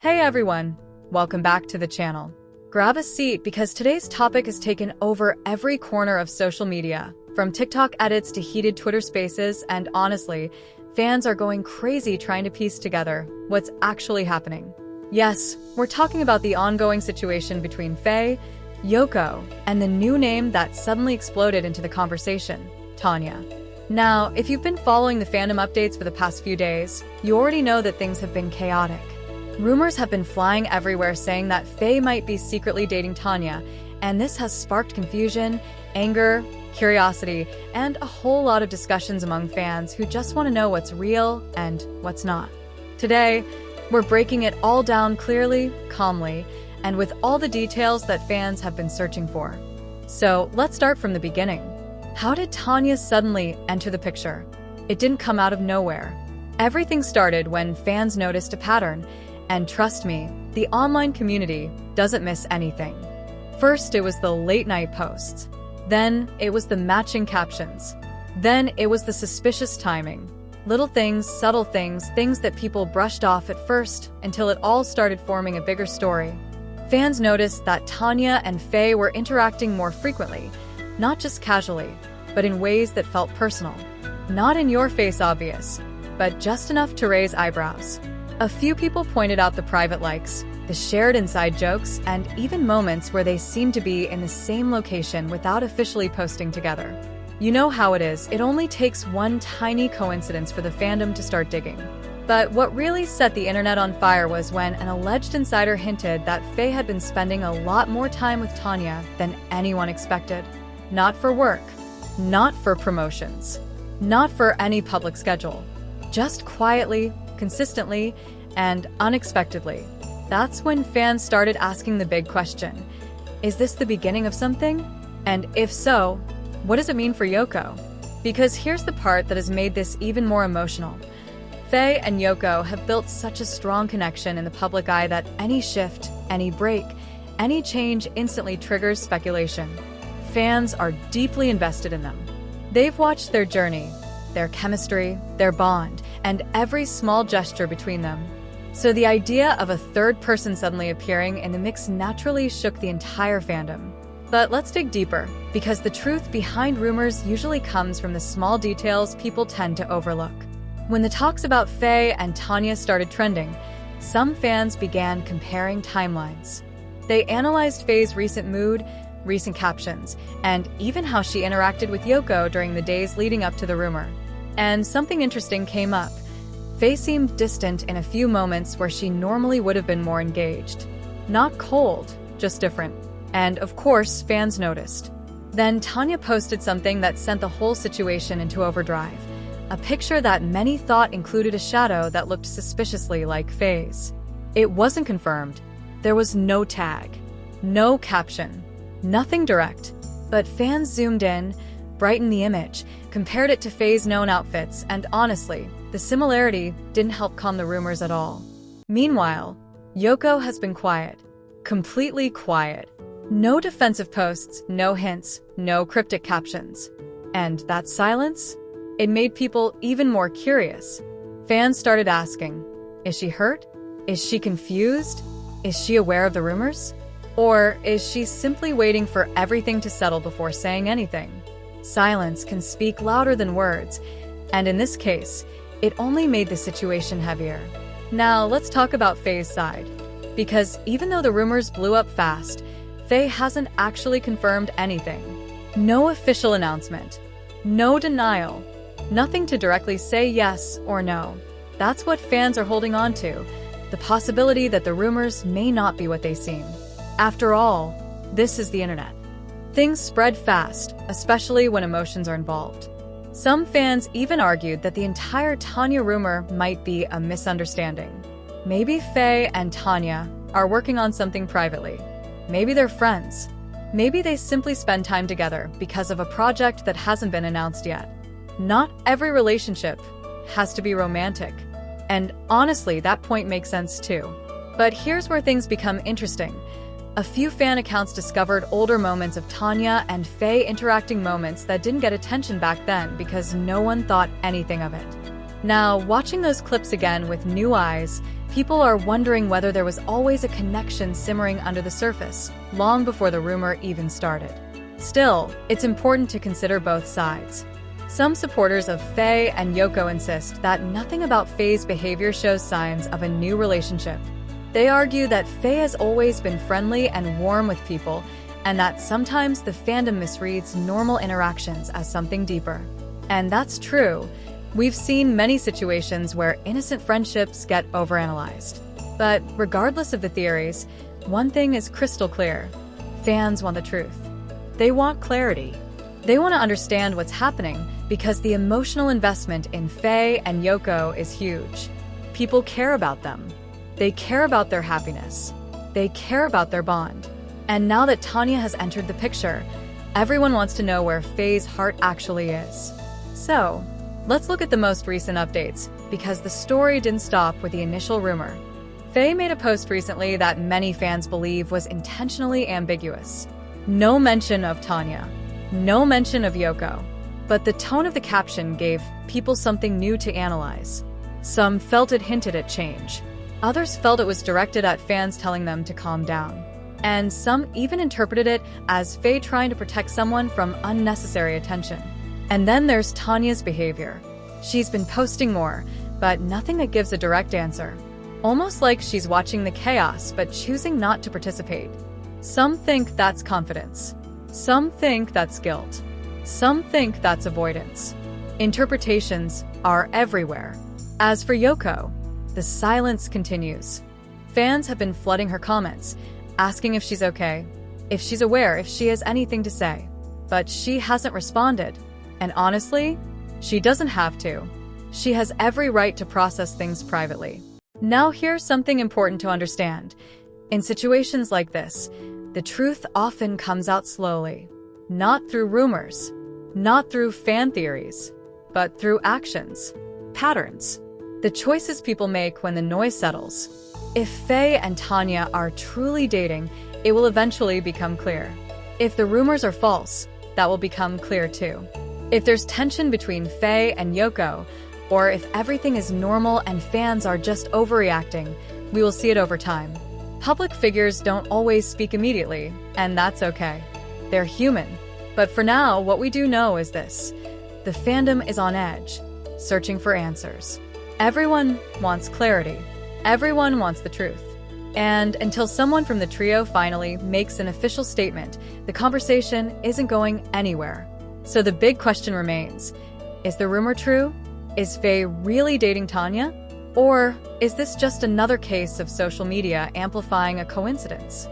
Hey everyone, welcome back to the channel. Grab a seat because today's topic has taken over every corner of social media, from TikTok edits to heated Twitter spaces, and honestly, fans are going crazy trying to piece together what's actually happening. Yes, we're talking about the ongoing situation between Faye, Yoko, and the new name that suddenly exploded into the conversation, Tanya. Now, if you've been following the fandom updates for the past few days, you already know that things have been chaotic. Rumors have been flying everywhere saying that Faye might be secretly dating Tanya, and this has sparked confusion, anger, curiosity, and a whole lot of discussions among fans who just want to know what's real and what's not. Today, we're breaking it all down clearly, calmly, and with all the details that fans have been searching for. So, let's start from the beginning. How did Tanya suddenly enter the picture? It didn't come out of nowhere. Everything started when fans noticed a pattern, and trust me, the online community doesn't miss anything. First, it was the late-night posts. Then, it was the matching captions. Then, it was the suspicious timing. Little things, subtle things, things that people brushed off at first until it all started forming a bigger story. Fans noticed that Tanya and Faye were interacting more frequently, not just casually, but in ways that felt personal. Not in your face obvious, but just enough to raise eyebrows. A few people pointed out the private likes, the shared inside jokes, and even moments where they seemed to be in the same location without officially posting together. You know how it is, it only takes one tiny coincidence for the fandom to start digging. But what really set the internet on fire was when an alleged insider hinted that Faye had been spending a lot more time with Tanya than anyone expected. Not for work, not for promotions, not for any public schedule. Just quietly, consistently, and unexpectedly. That's when fans started asking the big question. Is this the beginning of something? And if so, what does it mean for Yoko? Because here's the part that has made this even more emotional. Faye and Yoko have built such a strong connection in the public eye that any shift, any break, any change instantly triggers speculation. Fans are deeply invested in them. They've watched their journey, their chemistry, their bond, and every small gesture between them. So the idea of a third person suddenly appearing in the mix naturally shook the entire fandom. But let's dig deeper, because the truth behind rumors usually comes from the small details people tend to overlook. When the talks about Faye and Tanya started trending, some fans began comparing timelines. They analyzed Faye's recent mood, recent captions, and even how she interacted with Yoko during the days leading up to the rumor. And something interesting came up. Faye seemed distant in a few moments where she normally would have been more engaged. Not cold, just different. And of course, fans noticed. Then Tanya posted something that sent the whole situation into overdrive. A picture that many thought included a shadow that looked suspiciously like Faye's. It wasn't confirmed. There was no tag, no caption, nothing direct. But fans zoomed in, brightened the image, compared it to Faye's known outfits, and honestly, the similarity didn't help calm the rumors at all. Meanwhile, Yoko has been quiet. Completely quiet. No defensive posts, no hints, no cryptic captions. And that silence? It made people even more curious. Fans started asking, is she hurt? Is she confused? Is she aware of the rumors? Or is she simply waiting for everything to settle before saying anything? Silence can speak louder than words, and in this case, it only made the situation heavier. Now, let's talk about Faye's side. Because even though the rumors blew up fast, Faye hasn't actually confirmed anything. No official announcement. No denial. Nothing to directly say yes or no. That's what fans are holding on to, the possibility that the rumors may not be what they seem. After all, this is the internet. Things spread fast, especially when emotions are involved. Some fans even argued that the entire Tanya rumor might be a misunderstanding. Maybe Faye and Tanya are working on something privately. Maybe they're friends. Maybe they simply spend time together because of a project that hasn't been announced yet. Not every relationship has to be romantic. And honestly, that point makes sense too. But here's where things become interesting. A few fan accounts discovered older moments of Tanya and Faye interacting moments that didn't get attention back then because no one thought anything of it. Now, watching those clips again with new eyes, People are wondering whether there was always a connection simmering under the surface, long before the rumor even started. Still, it's important to consider both sides. Some supporters of Faye and Yoko insist that nothing about Faye's behavior shows signs of a new relationship. They argue that Faye has always been friendly and warm with people, and that sometimes the fandom misreads normal interactions as something deeper. And that's true. We've seen many situations where innocent friendships get overanalyzed. But regardless of the theories, one thing is crystal clear. Fans want the truth. They want clarity. They want to understand what's happening because the emotional investment in Faye and Yoko is huge. People care about them. They care about their happiness. They care about their bond. And now that Tanya has entered the picture, everyone wants to know where Faye's heart actually is. So, let's look at the most recent updates, because the story didn't stop with the initial rumor. Faye made a post recently that many fans believe was intentionally ambiguous. No mention of Tanya. No mention of Yoko. But the tone of the caption gave people something new to analyze. Some felt it hinted at change. Others felt it was directed at fans telling them to calm down. And some even interpreted it as Faye trying to protect someone from unnecessary attention. And then there's Tanya's behavior. She's been posting more, but nothing that gives a direct answer. Almost like she's watching the chaos but choosing not to participate. Some think that's confidence. Some think that's guilt. Some think that's avoidance. Interpretations are everywhere. As for Yoko, the silence continues. Fans have been flooding her comments, asking if she's okay, if she's aware, if she has anything to say. But she hasn't responded. And honestly, she doesn't have to. She has every right to process things privately. Now here's something important to understand. In situations like this, the truth often comes out slowly. Not through rumors, not through fan theories, but through actions, patterns, the choices people make when the noise settles. If Faye and Tanya are truly dating, it will eventually become clear. If the rumors are false, that will become clear too. If there's tension between Faye and Yoko, or if everything is normal and fans are just overreacting, we will see it over time. Public figures don't always speak immediately, and that's okay. They're human. But for now, what we do know is this. The fandom is on edge, searching for answers. Everyone wants clarity. Everyone wants the truth. And until someone from the trio finally makes an official statement, the conversation isn't going anywhere. So the big question remains, is the rumor true? Is Faye really dating Tanya? Or is this just another case of social media amplifying a coincidence?